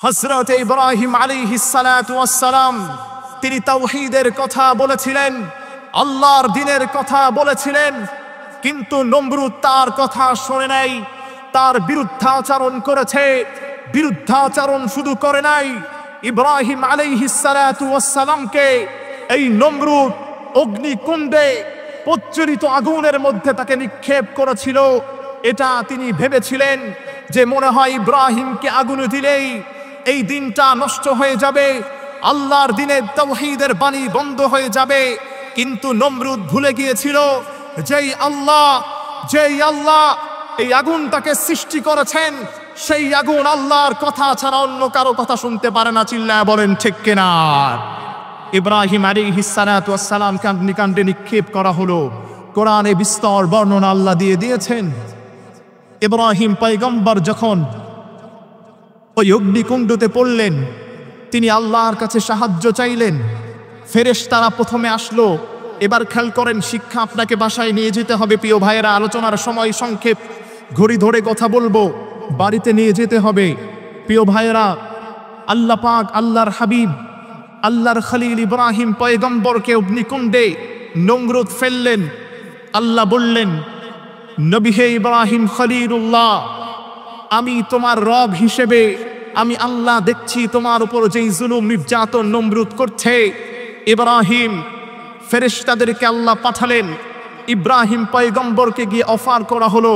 হযরত ইব্রাহিম আলাইহিস সালাতু ওয়াস সালাম তিনি তাওহীদের কথা বলেছিলেন, আল্লাহর দ্বীনের কথা বলেছিলেন, কিন্তু নমরুদ তার কথা শুনে নাই, তার বিরুদ্ধাচরণ করেছে। বিরুদ্ধাচরণ শুধু করে নাই, ইব্রাহিম আলাইহিস সালাতু ওয়াস সালামকে এই নমরুদ অগ্নিকুণ্ডে প্রজ্বলিত আগুনের মধ্যে তাকে নিক্ষেপ করেছিল। এটা তিনি ভেবেছিলেন যে মনে হয় ইব্রাহিমকে আগুনে দিলেই এই দিনটা নষ্ট হয়ে যাবে, আল্লাহর দ্বীনের তাওহীদের বাণী বন্ধ হয়ে যাবে। কিন্তু নমরুদ ভুলে গিয়েছিল যেই আল্লাহ এই আগুনটাকে সৃষ্টি করেছেন, সেই আগুন আল্লাহর কথা ছাড়া অন্য কারো কথা শুনতে পারে না। চিল্লায় বলেন ঠিক কিনা? ইব্রাহিম আলাইহিস সালাতু ওয়াস সালামকে অগ্নিকাণ্ডে নিক্ষেপ করা হলো। কোরআনে বিস্তর বর্ণনা আল্লাহ দিয়ে দিয়েছেন। ইব্রাহিম পয়গম্বর যখন ওই অগ্নিকুণ্ডতে পড়লেন, তিনি আল্লাহর কাছে সাহায্য চাইলেন। ফেরেশতারা প্রথমে আসলো। এবার খেয়াল করেন, শিক্ষা আপনাকে বাসায় নিয়ে যেতে হবে প্রিয় ভাইয়েরা। আলোচনার সময় সংক্ষেপ, ঘড়ি ধরে কথা বলবো, বাড়িতে নিয়ে যেতে হবে প্রিয় ভাইয়েরা। আল্লাহ পাক আল্লাহর হাবিব আল্লাহর খলিল ইব্রাহিম পয়গম্বরকে অগ্নিকুণ্ডে নমরুদ ফেললেন। আল্লাহ বললেন, নবী হে ইব্রাহিম খলিলুল্লাহ, আমি তোমার রব হিসেবে আমি আল্লাহ দেখছি তোমার উপর যেই জুলুম নির্যাতন নমরুদ করছে। ইব্রাহিম ফেরেশতাদেরকে আল্লাহ পাঠালেন, ইব্রাহিম পয়গম্বরকে গিয়ে অফার করা হলো,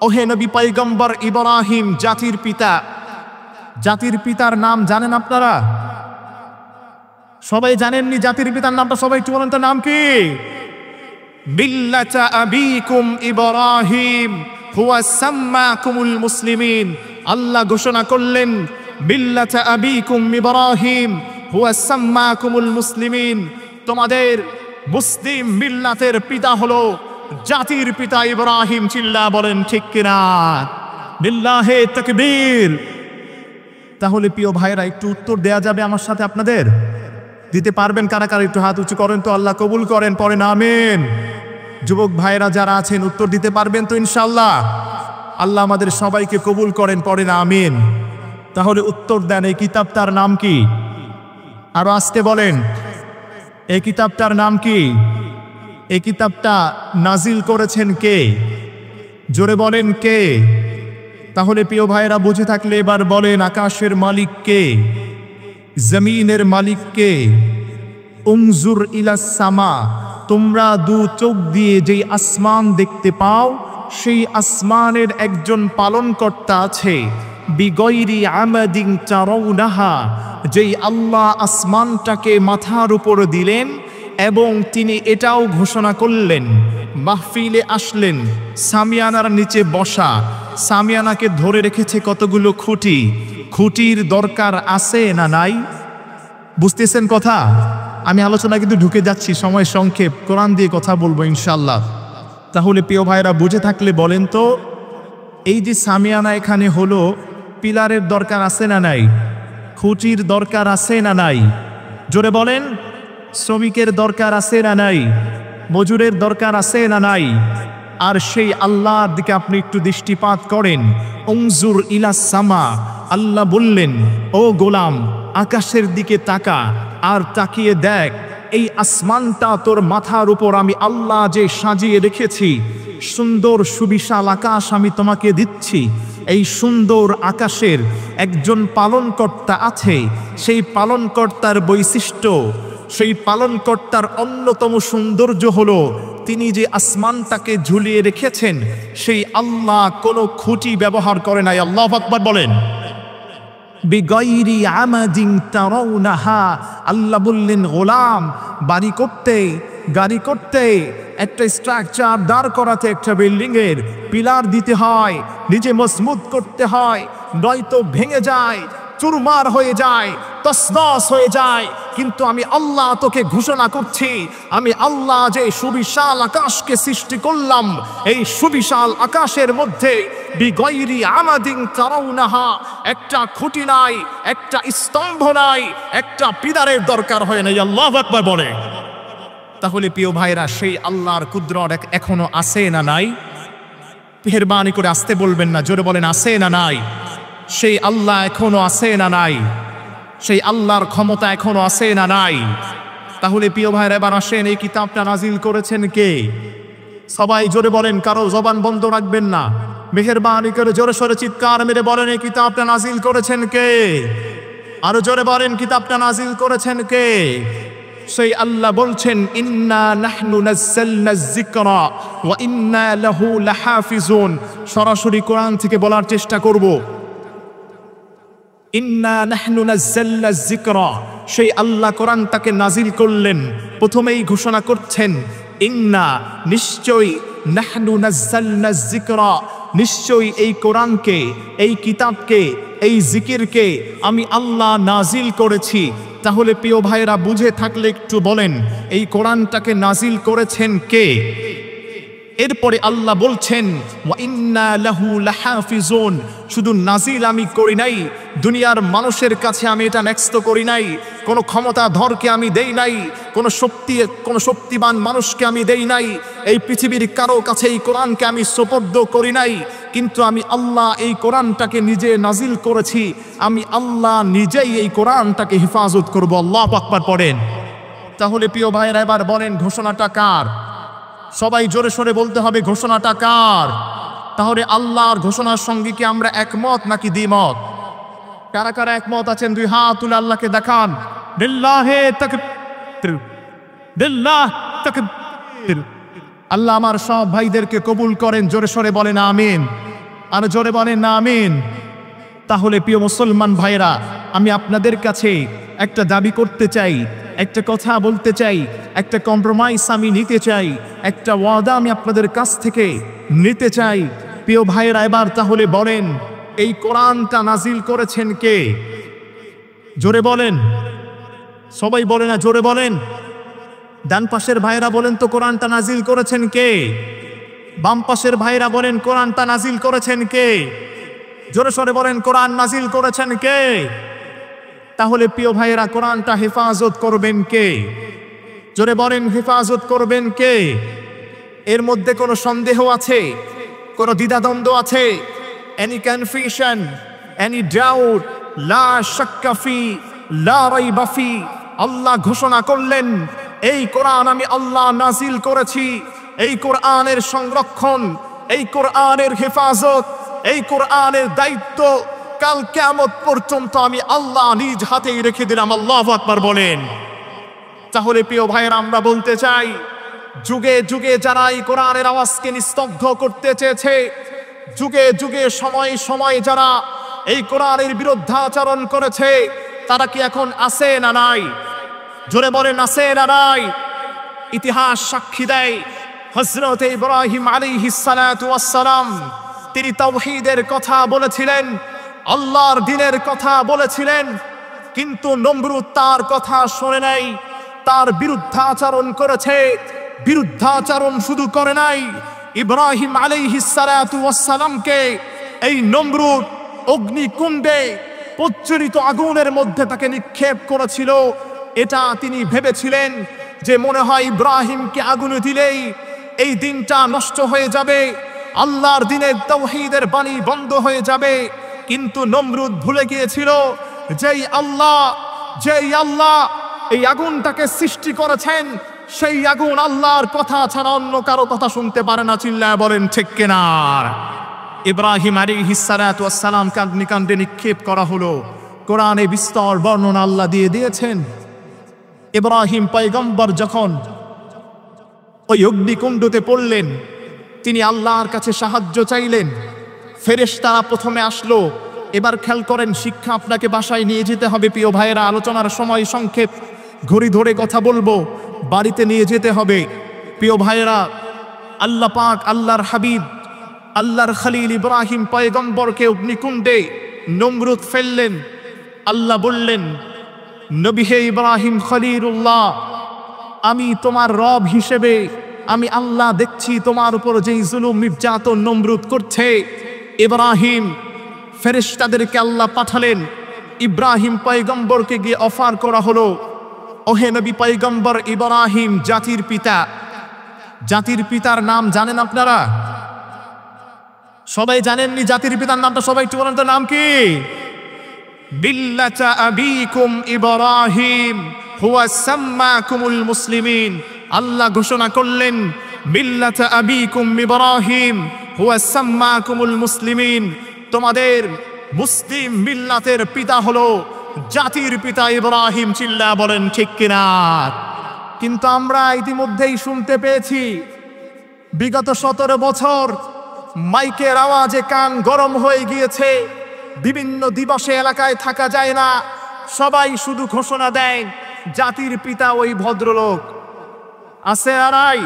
ওহে নবী পয়গম্বর ইব্রাহিম জাতির পিতা। জাতির পিতার নাম জানেন আপনারা? সবাই জানেননি জাতির পিতার নামটা? সবাই একটু বলেন, তার নাম কি? মিল্লাতা আবিকুম ইব্রাহিম হুয়া সাম্মাকুমুল মুসলিমিন। আল্লাহ ঘোষণা করলেন, মিল্লাতা আবিকুম ইব্রাহিম হুয়া সাম্মাকুমুল মুসলিমিন, তোমাদের মুসলিম মিল্লাতের পিতা হলো জাতির পিতা ইব্রাহিম। চিল্লা বলেন ঠিক কিনা? লিল্লাহে তাকবীর। তাহলে প্রিয় ভাইরা, একটু উত্তর দেয়া যাবে আমার সাথে? আপনাদের দিতে পারবেন কারা কারা? একটু হাত উঁচু করেন তো, আল্লাহ কবুল করেন, পড়েন আমিন। যুবক ভাইরা যারা আছেন উত্তর দিতে পারবেন তো ইনশাআল্লাহ? আল্লাহ আমাদের সবাইকে কবুল করেন, পড়েন আমিন। তাহলে উত্তর দেন, এই কিতাবটার নাম কি? আরো আস্তে বলেন, এই কিতাবটার নাম কি? এই কিতাবটা নাজিল করেছেন কে? জোরে বলেন কে? তাহলে প্রিয় ভাইরা বুঝে থাকলে এবার বলেন, আকাশের মালিক কে? জমিনের মালিক কে? উনজুর ইলাস সামা, তোমরা দু চোখ দিয়ে যেই আসমান দেখতে পাও, সেই আসমানের একজন পালনকর্তা আছে। বিগয়রি আমাদিন তারাউনাহা, যেই আল্লাহ আসমানটাকে মাথার উপর দিলেন এবং তিনি এটাও ঘোষণা করলেন, মাহফিলে আসলেন, সামিয়ানার নিচে বসা, সামিয়ানাকে ধরে রেখেছে কতগুলো খুঁটি। খুঁটির দরকার আছে না নাই? বুঝতেছেন কথা? আমি আলোচনা কিন্তু ঢুকে যাচ্ছি, সময় সংক্ষেপ, কোরআন দিয়ে কথা বলবো ইনশাআল্লাহ। তাহলে প্রিয় ভাইরা বুঝে থাকলে বলেন তো, এই যে সামিয়ানা এখানে হলো, পিলারের দরকার আছে না নাই? খুঁটির দরকার আছে না নাই? জোরে বলেন। শ্রমিকের দরকার আছে না নাই? মজুরের দরকার আছে না নাই? আর সেই আল্লাহর দিকে আপনি একটু দৃষ্টিপাত করেন, উনজুর ইলাস সামা, আল্লাহ বললেন, ও গোলাম আকাশের দিকে তাকা, আর তাকিয়ে দেখ এই আসমানটা তোর মাথার উপর আমি আল্লাহ যে সাজিয়ে রেখেছি, সুন্দর সুবিশাল আকাশ আমি তোমাকে দিচ্ছি। এই সুন্দর আকাশের একজন পালনকর্তা আছে। সেই পালনকর্তার বৈশিষ্ট্য, সেই পালনকর্তার অন্যতম সৌন্দর্য হলো তিনি যে আসমানটাকে ঝুলিয়ে রেখেছেন, সেই আল্লাহ কোনো খুঁটি ব্যবহার করে নাই। আল্লাহু আকবার বলেন। বিগাইরি আমাদিন তারাউনাহা, আল্লাহ বললেন, গোলাম বাড়ি করতে, গাড়ি করতে, একটা স্ট্রাকচার দাঁড় করাতে, একটা বিল্ডিং এর পিলার দিতে হয়, নিজে মজবুত করতে হয়, নয়তো ভেঙে যায়, চুরমার হয়ে যায়, তসনস হয়ে যায়। কিন্তু আমি আল্লাহ তোকে ঘোষণা করছি, আমি আল্লাহ যে সুবিশাল আকাশকে সৃষ্টি করলাম, এই সুবিশাল আকাশের মধ্যে বিগয়রি আমাদিন তারাউনাহা, একটা খুঁটি নাই, একটা স্তম্ভ নাই, একটা পিলারের দরকার হয় নাই। আল্লাহু আকবার বলে। তাহলে প্রিয় ভাইরা, সেই আল্লাহর কুদরত এখনো আছে না নাই? মেহেরবানি করে আসতে বলবেন না, জোরে বলেন আছে না নাই? সেই আল্লাহ এখনো আছে না নাই? সেই আল্লাহর ক্ষমতা এখনো আছে না নাই? তাহলে প্রিয় ভাইরা এবার আসেন, এই কিতাবটা নাজিল করেছেন কে? সবাই জোরে বলেন, কারো জবান বন্ধ রাখবেন না, মেহেরবানি করে জোরে সরে চিৎকার মেরে বলেন, এই কিতাবটা নাজিল করেছেন কে? আরো জোরে বলেন, কিতাবটা নাজিল করেছেন কে? সেই আল্লাহ বলছেন, ইন্না নাহনু নাযালনা যিকরা ওয়া ইন্না লাহু লাহাফিজুন। সরাসরি কোরআন থেকে বলার চেষ্টা করব। ইন্না নাহনু নাযালনা যিকরা, সেই আল্লাহ কোরআনটাকে নাজিল করলেন। প্রথমেই ঘোষণা করছেন, ইন্না, নিশ্চয়ই, নাহনু নাযালনা যিকরা, নিশ্চয়ই এই কোরআনকে, এই কিতাবকে, এই জিকিরকে আমি আল্লাহ নাজিল করেছি। তাহলে প্রিয় ভাইরা বুঝে থাকলে একটু বলেন, এই কোরআনটাকে নাজিল করেছেন কে? এরপরে আল্লাহ বলছেন, ওয়া ইন্না লাহু লাহাফিজুন, শুধু নাজিল আমি করি নাই, দুনিয়ার মানুষের কাছে আমি এটা ন্যস্ত করি নাই, কোনো ক্ষমতাধরকে আমি দেই নাই, কোনো শক্তিবান মানুষকে আমি দেই নাই, এই পৃথিবীর কারো কাছে এই কোরআনকে আমি সুপর্দ করি নাই, কিন্তু আমি আল্লাহ এই কোরআনটাকে নিজে নাজিল করেছি। আমি আল্লাহ নিজেই এই কোরআনটাকে হেফাজত করব। আল্লাহু আকবার পড়েন। তাহলে প্রিয় ভাইরা এবার বলেন, ঘোষণাটা কার? সবাই জোরে সরে বলতে হবে, ঘোষণাটা কার? তাহলে আল্লাহর ঘোষণার সঙ্গে কি আমরা একমত নাকি দ্বিমত? কারা কারা একমত আছেন দুই হাত তুলে আল্লাহকে দেখান। লিল্লাহি তাকবীর, লিল্লাহি তাকবীর। আল্লাহ আমার সব ভাইদেরকে কবুল করেন, জোরে সরে বলেন আমিন। আর জোরে বলেন না আমিন। তাহলে প্রিয় মুসলমান ভাইরা, আমি আপনাদের কাছে একটা দাবি করতে চাই, একটা কথা বলতে চাই, একটা কম্প্রোমাইজ আমি নিতে চাই, একটা ওয়াদা আমি আপনাদের কাছ থেকে নিতে চাই। প্রিয় ভাইরা এবার তাহলে বলেন, এই কোরআনটা নাজিল করেছেন কে? জোরে বলেন, সবাই বলে না, জোরে বলেন। ডান পাশের ভাইরা বলেন তো, কোরআনটা নাজিল করেছেন কে? বাম পাশের ভাইরা বলেন, কোরআনটা নাজিল করেছেন কে? জোরে সরে বলেন, কোরআন নাজিল করেছেন কে? তাহলে প্রিয় ভাইরা, কোরআনটা হেফাজত করবেন কে? জোরে বলেন, হেফাজত করবেন কে? এর মধ্যে কোনো সন্দেহ আছে? কোনো দ্বিধাদ্বন্দ্ব আছে? Any confusion, any doubt? লা শাক্কা ফি, লা রাইবা ফি। আল্লাহ ঘোষণা করলেন, এই কোরআন আমি আল্লাহ নাজিল করেছি। এই কোরআনের সংরক্ষণ, এই কোরআনের হেফাজত, এই কোরআনের দায়িত্ব কাল কিয়ামত পর্যন্ত আমি আল্লাহ নিজ হাতেই রেখে দিলাম। আল্লাহু আকবার বলেন। তাহলে প্রিয় ভাইয়েরা, আমরা বলতে চাই, যুগে যুগে যারা এই কোরআনের আওয়াজকে নিস্তব্ধ করতে চেয়েছে, যুগে যুগে সময় সময় যারা এই কোরআনের বিরুদ্ধাচরণ করেছে, তারা কি এখন আছে না নাই? জোরে বলেন, আছে না নাই? ইতিহাস সাক্ষী দেয়, হযরত ইব্রাহিম আলাইহিস সালাতু ওয়াস সালাম, তিনি তাওহীদের কথা বলেছিলেন, আল্লাহর দ্বীনের কথা বলেছিলেন, কিন্তু নমরুদ তার কথা শোনে নাই, তার বিরুদ্ধাচরণ করেছে। বিরুদ্ধাচরণ শুধু করে নাই, ইব্রাহিম আলাইহিস সালাতু ওয়াস সালামকে এই নমরুদ অগ্নিকুণ্ডে প্রজ্বলিত আগুনের মধ্যে তাকে নিক্ষেপ করেছিল। এটা তিনি ভেবেছিলেন যে মনে হয় ইব্রাহিমকে আগুনে দিলেই এই দিনটা নষ্ট হয়ে যাবে, আল্লাহর দ্বীনের তাওহীদের বাণী বন্ধ হয়ে যাবে। কিন্তু নমরুদ ভুলে গিয়েছিল, যেই আল্লাহ এই আগুনটাকে সৃষ্টি করেছেন, সেই আগুন আল্লাহর কথা ছাড়া অন্য কারো কথা শুনতে পারে না। চিল্লায় বলেন ঠিক কিনা? ইব্রাহিম আলাইহিস সালাতু ওয়াস সালাম অগ্নিকাণ্ডে নিক্ষেপ করা হলো। কোরআনে বিস্তর বর্ণনা আল্লাহ দিয়ে দিয়েছেন। ইব্রাহিম পয়গম্বর যখন ওই অগ্নিকুণ্ডতে পড়লেন, তিনি আল্লাহর কাছে সাহায্য চাইলেন। ফেরেশতারা প্রথমে আসলো। এবার খেয়াল করেন, শিক্ষা আপনাকে বাসায় নিয়ে যেতে হবে। প্রিয় ভাইয়েরা, আলোচনার সময় সংক্ষেপ, ঘড়ি ধরে কথা বলবো, বাড়িতে নিয়ে যেতে হবে। প্রিয় ভাইয়েরা, আল্লাহ পাক আল্লাহর হাবিব, আল্লাহর খলিল ইব্রাহিম পয়গম্বরকে অগ্নিকুণ্ডে নমরুদ ফেললেন। আল্লাহ বললেন, নবী হে ইব্রাহিম খলিলুল্লাহ, আমি তোমার রব হিসেবে আমি আল্লাহ দেখছি তোমার উপর যেই জুলুম নির্যাতন নমরুদ করছে। ইব্রাহিম, ফেরেশতাদেরকে আল্লাহ পাঠালেন। ইব্রাহিম পয়গম্বরকে গিয়ে অফার করা হলো, ওহে নবী পয়গম্বর ইব্রাহিম জাতির পিতা। জাতির পিতার নাম জানেন আপনারা? সবাই জানেননি জাতির পিতার নামটা, সবাই একটু বলেন তো নাম কি? বিল্লাতা আবিকুম ইব্রাহিম হুয়া সাম্মাকুমুল মুসলিমিন। আল্লাহ ঘোষণা করলেন বিল্লাতা আবিকুম ইব্রাহিম হুয়া সাম্মাকুমুল মুসলিমিন, তোমাদের মুসলিম মিল্লাতের পিতা হলো জাতির পিতা ইব্রাহিম। চিল্লা বলেন ঠিক কিনা? কিন্তু আমরা ইতিমধ্যেই শুনতে পেয়েছি বিগত 17 বছর মাইকের আওয়াজে কান গরম হয়ে গিয়েছে, বিভিন্ন দিবসে এলাকায় থাকা যায় না, সবাই শুধু ঘোষণা দেয় জাতির পিতা ওই ভদ্রলোক। আছে না নাই?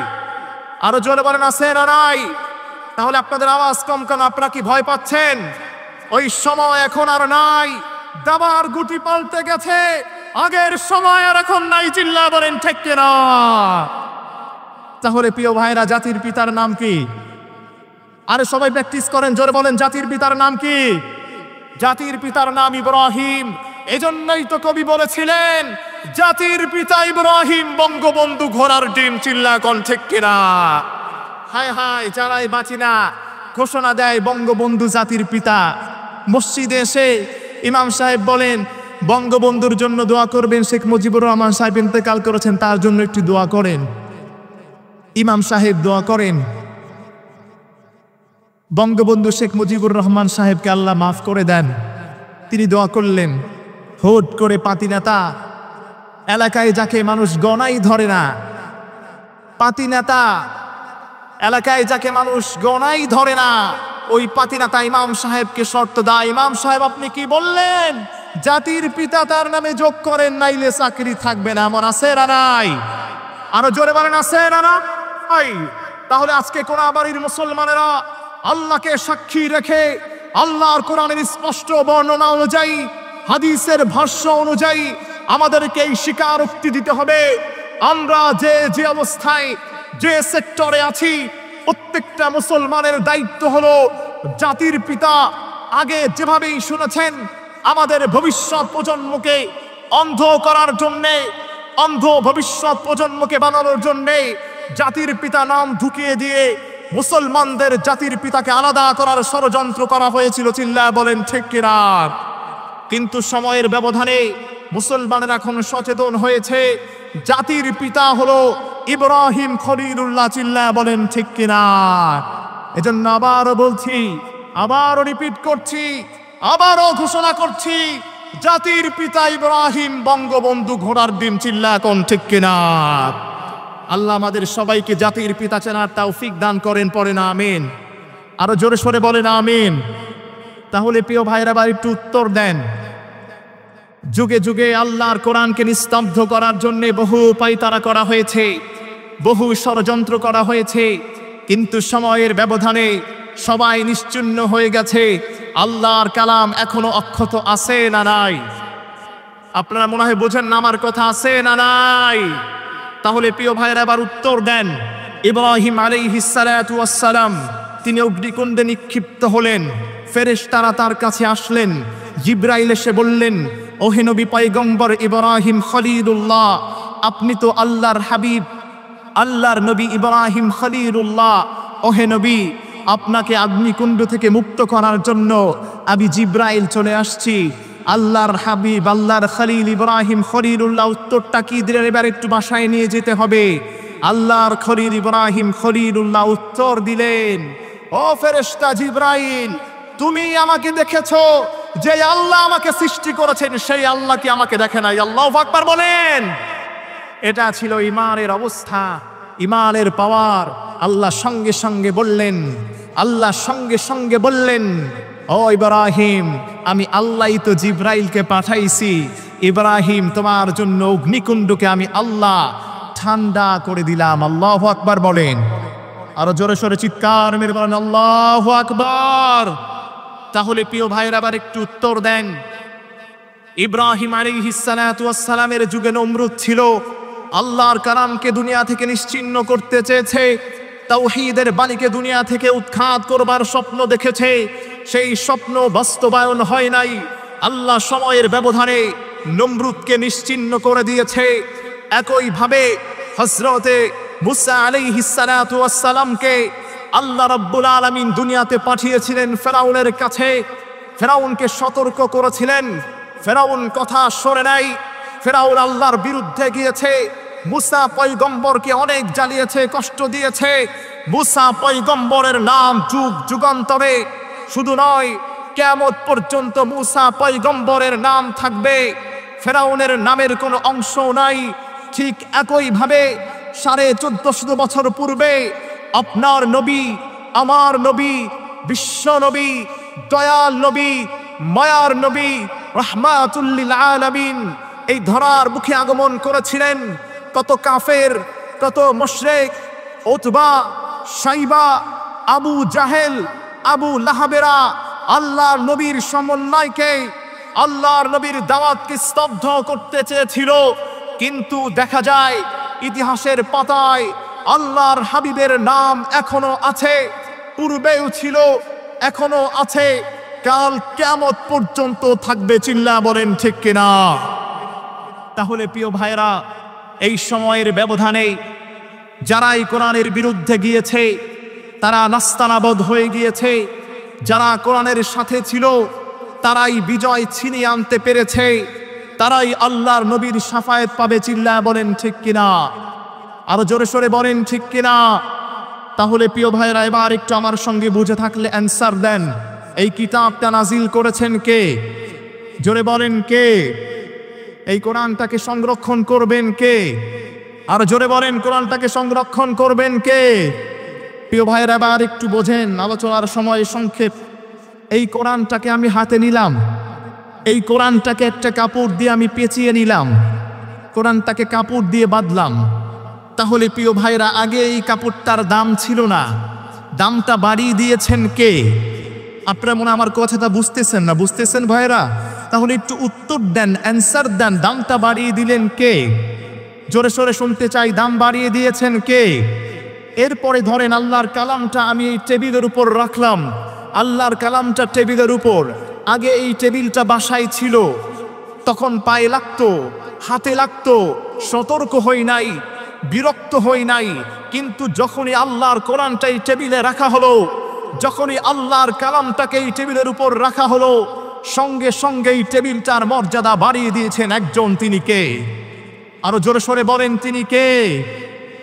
আরো জোরে বলেন আছে না নাই? তাহলে আপনাদের আওয়াজ কম কেন? আপনারা কি ভয় পাচ্ছেন? ওই সময় এখন আর নাই, দাবার গুটি পাল্টে গেছে, আগের সময় আর এখন নাই। চিল্লা বলেন ঠিক কিনা? তাহলে প্রিয় ভাইরা, জাতির পিতার নাম কি? আরে সবাই প্র্যাকটিস করেন, জোরে বলেন জাতির পিতার নাম কি? জাতির পিতার নাম ইব্রাহিম। এজন্যই তো কবি বলেছিলেন জাতির পিতা ইব্রাহিম বঙ্গবন্ধু ঘোড়ার ডিম। চিল্লা কোন ঠিক কিনা? হায় হায়, যারাই বাঁচি না ঘোষণা দেয় বঙ্গবন্ধু জাতির পিতা। মসজিদে এসে ইমাম সাহেব বলেন বঙ্গবন্ধুর জন্য দোয়া করবেন, শেখ মুজিবুর রহমান সাহেব ইন্তেকাল করেছেন, তার জন্য একটু দোয়া করেন। ইমাম সাহেব দোয়া করেন, বঙ্গবন্ধু শেখ মুজিবুর রহমান সাহেবকে আল্লাহ মাফ করে দেন। তিনি দোয়া করলেন, হুট করে পাতি নেতা, এলাকায় যাকে মানুষ গণাই ধরে না, পাতি নেতা এলাকায় যাকে মানুষ গণাই ধরে না, ওই পাতি নেতা ইমাম সাহেবকে শর্ত দেয়, ইমাম সাহেব আপনি কি বললেন? জাতির পিতা তার নামে যোগ করেন, নাইলে চাকরি থাকবে না। এমন আছে না নাই? আরো জোরে বলেন আছে না নাই? তাহলে আজকে কোরআনবাড়ির মুসলমানেরা আল্লাহকে সাক্ষী রেখে আল্লাহর কোরআনের স্পষ্ট বর্ণনা অনুযায়ী, হাদিসের ভাষ্য অনুযায়ী আমাদেরকে এই স্বীকারোক্তি দিতে হবে, আমরা যে যে অবস্থায় যে সেক্টরে আছি, প্রত্যেকটা মুসলমানের দায়িত্ব হলো জাতির পিতা আগে যেভাবেই শুনেছেন আমাদের ভবিষ্যৎ প্রজন্মকে অন্ধ করার জন্যে, অন্ধ ভবিষ্যৎ প্রজন্মকে বানানোর জন্যে জাতির পিতা নাম ঢুকিয়ে দিয়ে মুসলমানদের জাতির পিতাকে আলাদা করার ষড়যন্ত্র করা হয়েছিল। চিল্লা বলেন ঠিক কিনা? কিন্তু সময়ের ব্যবধানে মুসলমানেরা এখন সচেতন হয়েছে, জাতির পিতা হলো ইব্রাহিম খলিলুল্লাহ। চিল্লা বলেন ঠিক কিনা? এজন্য আবারও বলছি, আবারও রিপিট করছি, আবারও ঘোষণা করছি, জাতির পিতা ইব্রাহিম বঙ্গবন্ধু ঘোড়ার ডিম। চিল্লা কোন ঠিক কিনা? আল্লাহ আমাদের সবাইকে জাতির পিতা চেনার তৌফিক দান করেন, পড়েন আমিন। আরো জোরে সরে বলেন আমিন। তাহলে প্রিয় ভাইরা একটু উত্তর দেন। যুগে যুগে আল্লাহর কোরআনকে নিস্তব্ধ করার জন্য বহু উপায় তারা করা হয়েছে, বহু ষড়যন্ত্র করা হয়েছে, কিন্তু সময়ের ব্যবধানে সবাই নিশ্চিহ্ন হয়ে গেছে। আল্লাহর কালাম এখনো অক্ষত আছে না নাই? আপনারা মনে হয় বোঝেন না আমার কথা, আছে না নাই? তাহলে প্রিয় ভাইরা এবার উত্তর দেন। ইব্রাহিম আলাইহিস সালাতু ওয়াস সালাম তিনি অগ্নিকুণ্ডে নিক্ষিপ্ত হলেন, ফেরেশতারা তার কাছে আসলেন, জিবরাইল এসে বললেন, ওহে নবী পয়গম্বর ইব্রাহিম খলিলুল্লাহ, আপনি তো আল্লাহর হাবিব, আল্লাহর নবী ইব্রাহিম খলিলুল্লাহ, ওহে নবী আপনাকে অগ্নিকুণ্ড থেকে মুক্ত করার জন্য আমি জিবরাইল চলে আসছি। আল্লাহর হাবিব, আল্লাহর খলিল ইব্রাহিম খলিলুল্লাহ উত্তরটা কি দিলেন? এবার একটু বাসায় নিয়ে যেতে হবে। আল্লাহর খলিল ইব্রাহিম খলিলুল্লাহ উত্তর দিলেন, ও ফেরেশতা জিবরাইল, তুমি আমাকে দেখেছো, যে আল্লাহ আমাকে সৃষ্টি করেছেন সেই আল্লাহ কি আমাকে দেখে নাই? আল্লাহু আকবার বলেন। এটা ছিল ঈমানের অবস্থা, ঈমানের পাওয়ার। আল্লাহ সঙ্গে সঙ্গে বললেন, আল্লাহ সঙ্গে সঙ্গে বললেন, ও ইব্রাহিম, আমি আল্লাহই তো জিবরাইলকে পাঠাইছি। ইব্রাহিম, তোমার জন্য অগ্নিকুণ্ডকে আমি আল্লাহ ঠান্ডা করে দিলাম। আল্লাহু আকবার বলেন। আরো জোরে সোরে চিৎকার মেরে বলেন আল্লাহু আকবার। তাহলে প্রিয় ভাইরা আবার একটু উত্তর দেন। ইব্রাহিম আলাইহিস সালাতু ওয়াস সালামের যুগে নমরুদ ছিল, আল্লাহর কালামকে দুনিয়া থেকে নিশ্চিহ্ন করতে চেয়েছে, তাওহীদের বাণীকে দুনিয়া থেকে উৎখাত করবার স্বপ্ন দেখেছে, সেই স্বপ্ন বাস্তবায়ন হয় নাই। আল্লাহ সময়ের ব্যবধানে নমরুদকে নিশ্চিহ্ন করে দিয়েছে। একইভাবে হযরতে মুসা আলাইহিস সালাতু ওয়াস সালামকে আল্লাহ রাব্বুল আলামিন দুনিয়াতে পাঠিয়েছিলেন ফেরাউনের কাছে। ফেরাউনকে সতর্ক করেছিলেন, ফেরাউন কথা শোনে নাই। ফেরাউন আল্লাহর বিরুদ্ধে গিয়েছে, মুসা পয়গম্বরকে অনেক জ্বালিয়েছে, কষ্ট দিয়েছে। মুসা পয়গম্বরের নাম যুগ যুগান্তরে, শুধু নয় কিয়ামত পর্যন্ত মুসা পয়গম্বরের নাম থাকবে। ফেরাউনের নামের কোনো অংশ নাই। ঠিক একইভাবে 1450 বছর পূর্বে আপনার নবী, আমার নবী, বিশ্ব নবী, দয়াল নবী, মায়ার নবী, রাহমাতুল লিল আলামিন এই ধরার মুখে আগমন করেছিলেন। কত কাফের, কত মুশরিক, উতবা, শাইবা, আবু জাহেল, আবু লাহাবেরা আল্লাহর নবীর সমন্বয়কে, আল্লাহর নবীর দাওয়াতকে স্তব্ধ করতে চেয়েছিল। কিন্তু দেখা যায় ইতিহাসের পাতায় আল্লাহর হাবিবের নাম এখনো আছে, পূর্বেও ছিল, এখনো আছে, কাল কিয়ামত পর্যন্ত থাকবে। চিল্লা বলেন ঠিক কিনা? তাহলে প্রিয় ভাইরা, এই সময়ের ব্যবধানে যারাই কোরআনের বিরুদ্ধে গিয়েছে তারা নাস্তানাবদ হয়ে গিয়েছে। যারা কোরআনের সাথে ছিল তারাই বিজয় ছিনিয়ে আনতে পেরেছে, তারাই আল্লাহর নবীর শাফায়েত পাবে। চিল্লা বলেন ঠিক কিনা? আরো জোরে সোরে বলেন ঠিক কিনা? তাহলে প্রিয় ভাইরা, এবার একটু আমার সঙ্গে বুঝে থাকলে অ্যান্সার দেন। এই কিতাবটা নাজিল করেছেন কে? জোরে বলেন কে? এই কোরআনটাকে সংরক্ষণ করবেন কে? আর জোরে বলেন, কোরআনটাকে সংরক্ষণ করবেন কে? প্রিয় ভাইরা, এবার একটু বোঝেন, আলোচনার সময় সংক্ষেপ। এই কোরআনটাকে আমি হাতে নিলাম, এই কোরআনটাকে একটা কাপড় দিয়ে আমি পেঁচিয়ে নিলাম, কোরআনটাকে কাপড় দিয়ে বাঁধলাম। তাহলে প্রিয় ভাইরা, আগে এই কাপড়টার দাম ছিল না, দামটা বাড়িয়ে দিয়েছেন কে? আপনারা মনে আমার কথাটা বুঝতেছেন না? বুঝতেছেন ভাইরা? তাহলে একটু উত্তর দেন, অ্যান্সার দেন। দামটা বাড়িয়ে দিলেন কে? জোরে সোরে শুনতে চাই, দাম বাড়িয়ে দিয়েছেন কে? এরপরে ধরেন আল্লাহর কালামটা আমি এই টেবিলের উপর রাখলাম, আল্লাহর কালামটা টেবিলের উপর। আগে এই টেবিলটা বাসায় ছিল, তখন পায়ে লাগতো, হাতে লাগতো, সতর্ক হই নাই, বিরক্ত হই নাই। কিন্তু যখনই আল্লাহর কোরআনটা এই টেবিলে রাখা হলো, যখনই আল্লাহর কালামটাকে এই টেবিলের উপর রাখা হলো, সঙ্গে সঙ্গে এই টেবিলটার মর্যাদা বাড়িয়ে দিয়েছেন একজন। তিনি কে? আরো জোরে সোরে বলেন তিনি কে?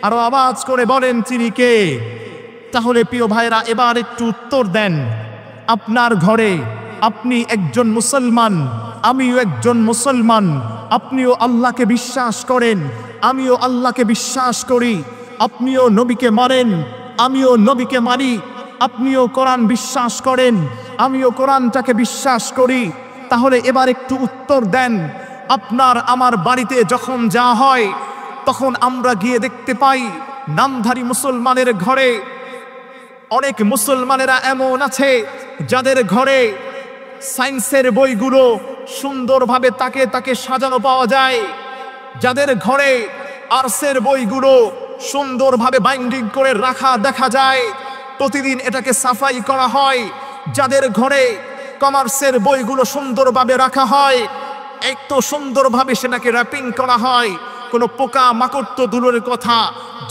আরো আওয়াজ করে বলেন তিনি কে? তাহলে প্রিয় ভাইরা, এবার একটু উত্তর দেন। আপনার ঘরে আপনি একজন মুসলমান, আমিও একজন মুসলমান। আপনিও আল্লাহকে বিশ্বাস করেন, আমিও আল্লাহকে বিশ্বাস করি। আপনিও নবীকে মানেন, আমিও নবীকে মানি। আপনিও কোরআন বিশ্বাস করেন, আমিও কোরআনটাকে বিশ্বাস করি। তাহলে এবার একটু উত্তর দেন। আপনার আমার বাড়িতে যখন যাওয়া হয়, তখন আমরা গিয়ে দেখতে পাই নামধারী মুসলমানের ঘরে অনেক মুসলমানেরা এমন আছে যাদের ঘরে সায়েন্সের বইগুলো সুন্দরভাবে তাকে তাকে সাজানো পাওয়া যায়, যাদের ঘরে আর্টসের বইগুলো সুন্দরভাবে বাইন্ডিং করে রাখা দেখা যায়, প্রতিদিন এটাকে সাফাই করা হয়। যাদের ঘরে কমার্সের বইগুলো সুন্দরভাবে রাখা হয়, এত সুন্দরভাবে সেটাকে র্যাপিং করা হয়, কোনো পোকা মাকড় তো দূরের কথা,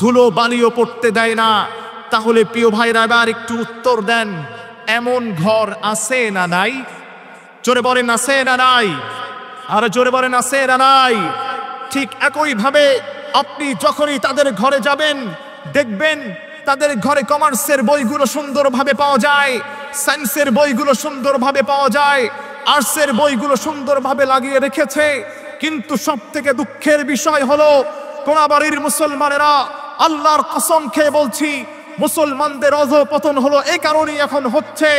ধুলো বালিও পড়তে দেয় না। তাহলে প্রিয় ভাইরা, এবার একটু উত্তর দেন, এমন ঘর আছে না নাই? জোরে বলেন আছে না নাই? আর জোরে বলেন আছে না নাই? ঠিক একইভাবে আপনি যখনই তাদের ঘরে যাবেন, দেখবেন তাদের ঘরে কমার্সের বইগুলো সুন্দরভাবে পাওয়া যায়, সায়েন্সের বইগুলো সুন্দরভাবে পাওয়া যায়, আর্টসের বইগুলো সুন্দরভাবে লাগিয়ে রেখেছে। কিন্তু সব থেকে দুঃখের বিষয় হলো, কোনাবাড়ির মুসলমানেরা, আল্লাহর কসম খেয়ে বলছি, মুসলমানদের অধঃপতন হলো এই কারণেই এখন হচ্ছে।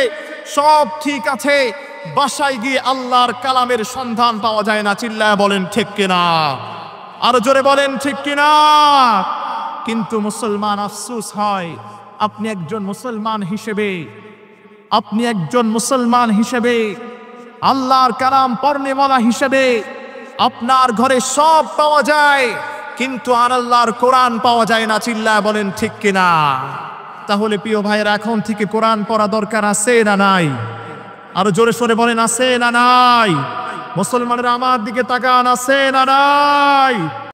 সব ঠিক আছে, বাসায় গিয়ে আল্লাহর কালামের সন্ধান পাওয়া যায় না। চিল্লায় বলেন ঠিক কিনা? আরো জোরে বলেন ঠিক কিনা? কিন্তু মুসলমান, আফসোস হয়, আপনি একজন মুসলমান হিসেবে, আপনি একজন মুসলমান হিসেবে, আল্লাহর কালাম পড়নেওয়ালা হিসেবে আপনার ঘরে সব পাওয়া যায়, কিন্তু আর আল্লাহর কোরআন পাওয়া যায় না। চিল্লায় বলেন ঠিক কিনা? তাহলে প্রিয় ভাইয়েরা, এখন থেকে কোরআন পড়া দরকার আছে না নাই? আরো জোরে সোরে বলেন আছে না নাই? মুসলমানেরা আমার দিকে তাকান, আছে না নাই?